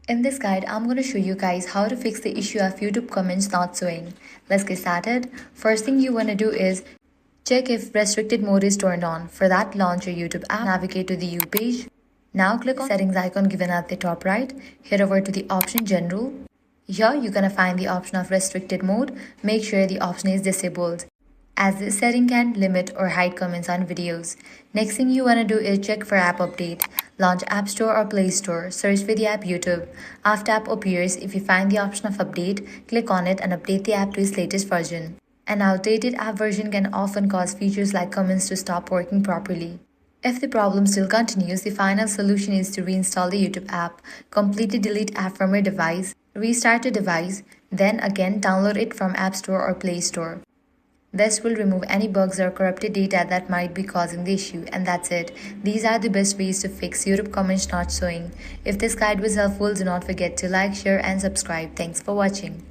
In this guide, I'm going to show you guys how to fix the issue of YouTube comments not showing. Let's get started. First thing you want to do is check if restricted mode is turned on. For that, launch your YouTube app, navigate to the U page. Now click on settings icon given at the top right. Head over to the option general. Here you're going to find the option of restricted mode. Make sure the option is disabled, as this setting can limit or hide comments on videos. Next thing you want to do is check for app update. Launch App Store or Play Store. Search for the app YouTube. After app appears, if you find the option of update, click on it and update the app to its latest version. An outdated app version can often cause features like comments to stop working properly. If the problem still continues, the final solution is to reinstall the YouTube app. Completely delete app from your device. Restart your device. Then again download it from App Store or Play Store. This will remove any bugs or corrupted data that might be causing the issue, and that's it. These are the best ways to fix YouTube comments not showing. If this guide was helpful, do not forget to like, share and subscribe. Thanks for watching.